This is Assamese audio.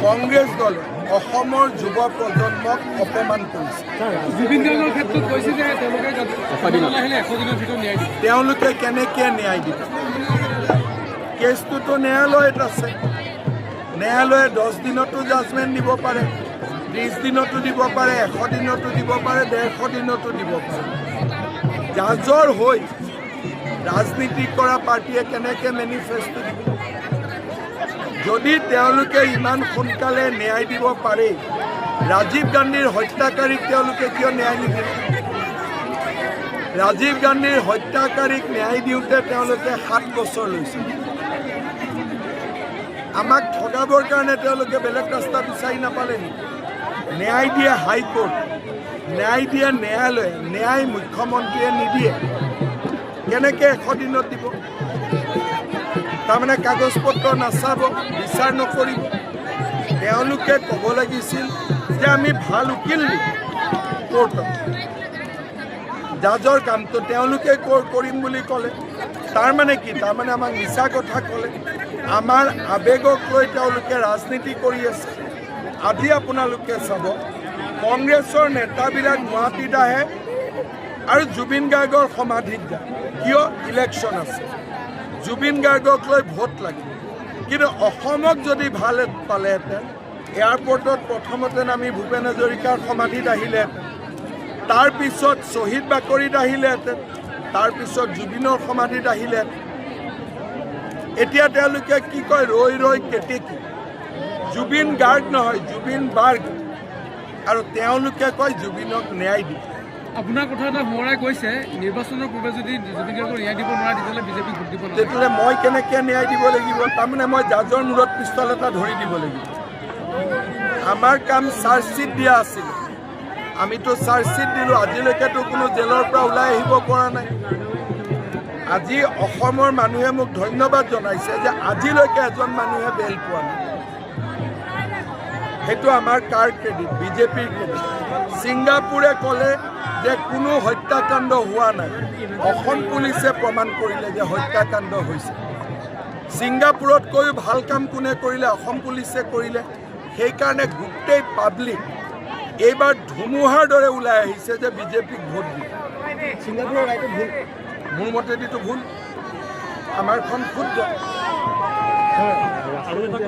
কংগ্ৰেছ দলে অসমৰ যুৱ প্ৰজন্মক অপমান কৰিছে। তেওঁলোকে কেনেকৈ ন্যায় দিব? কেছটোতো ন্যায়ালয়ত আছে। ন্যায়ালয়ে 10 দিনতো জাজমেণ্ট দিব পাৰে, 30 দিনতো দিব পাৰে, 100 দিনতো দিব পাৰে, 150 দিনতো দিব পাৰে। জাজৰ হৈ ৰাজনীতি কৰা পাৰ্টীয়ে কেনেকৈ মেনিফেষ্টো দিব? যদি তেওঁলোকে ইমান সোনকালে ন্যায় দিব পাৰে, ৰাজীৱ গান্ধীৰ হত্যাকাৰীক তেওঁলোকে কিয় ন্যায় নিদিয়ে? ৰাজীৱ গান্ধীৰ হত্যাকাৰীক ন্যায় দিওঁতে তেওঁলোকে 7 বছৰ লৈছে। আমাক ঠগাবৰ কাৰণে তেওঁলোকে বেলেগ ৰাস্তা বিচাৰি নাপালে নেকি? ন্যায় দিয়ে হাইকোৰ্ট, ন্যায় দিয়ে ন্যায়ালয়ে, ন্যায় মুখ্যমন্ত্ৰীয়ে নিদিয়ে। কেনেকৈ 100 দিনত দিব? তাৰমানে কাগজ পত্ৰ নাচাব, বিচাৰ নকৰিব। তেওঁলোকে ক'ব লাগিছিল যে আমি ভাল উকিল দিম কোৰ্টত। জাজৰ কামটো তেওঁলোকে কৰিম বুলি ক'লে। তাৰমানে কি? তাৰমানে আমাক মিছা কথা ক'লে। আমাৰ আৱেগক লৈ তেওঁলোকে ৰাজনীতি কৰি আছে। আজি আপোনালোকে চাব, কংগ্ৰেছৰ নেতাবিলাক গুৱাহাটীত আহে আৰু জুবিন গাৰ্গৰ সমাধিত যায়। কিয়? ইলেকশ্যন আছে। জুবিন গাৰ্গক লৈ ভোট লাগে। কিন্তু অসমক যদি ভাল পালেহেঁতেন, এয়াৰপৰ্টত প্ৰথমতে নামি ভূপেন হাজৰিকাৰ সমাধিত আহিলেহেঁতেন, তাৰপিছত শ্বহীদ বাকৰিত আহিলেহেঁতেন, তাৰপিছত জুবিনৰ সমাধিত আহিলেহেঁতেন। এতিয়া তেওঁলোকে কি কয়? ৰৈ ৰৈ কেতেকী। জুবিন গাৰ্গ নহয়, জুবিন বাৰ্গ। আৰু তেওঁলোকে কয় জুবিনক ন্যায় দিব। আপোনাৰ কথা এটা সোঁৱৰাই কৈছে, নিৰ্বাচনৰ পূৰ্বে যদি জুবিন গাৰ্গক ন্যায় দিব নোৱাৰে তেতিয়াহ'লে বিজেপি ভোট দিব নোৱাৰে। তেতিয়াহ'লে মই কেনেকৈ ন্যায় দিব লাগিব? তাৰমানে মই জাজৰ মূৰত পিষ্টল এটা ধৰি দিব লাগিব। আমাৰ কাম চাৰ্জশ্বিট দিয়া আছিল। আমিতো চাৰ্জশ্বিট দিলোঁ। আজিলৈকেতো কোনো জেলৰ পৰা ওলাই আহিব পৰা নাই। আজি অসমৰ মানুহে মোক ধন্যবাদ জনাইছে যে আজিলৈকে এজন মানুহে বেল পোৱা নাই। সেইটো আমাৰ কাৰ ক্ৰেডিট? বিজেপিৰ ক্ৰেডিট। ছিংগাপুৰে ক'লে যে কোনো হত্যাকাণ্ড হোৱা নাই। অসম পুলিচে প্ৰমাণ কৰিলে যে হত্যাকাণ্ড হৈছে। ছিংগাপুৰতকৈও ভাল কাম কোনে কৰিলে? অসম পুলিচে কৰিলে। সেইকাৰণে গোটেই পাব্লিক এইবাৰ ধুমুহাৰ দৰে ওলাই আহিছে যে বিজেপিক ভোট দিব। ছিংগাপুৰৰ ৰায়টো ভুল, মোৰ মতেদিতো ভুল। আমাৰখন ক্ষুদ্ৰ। আৰু এটা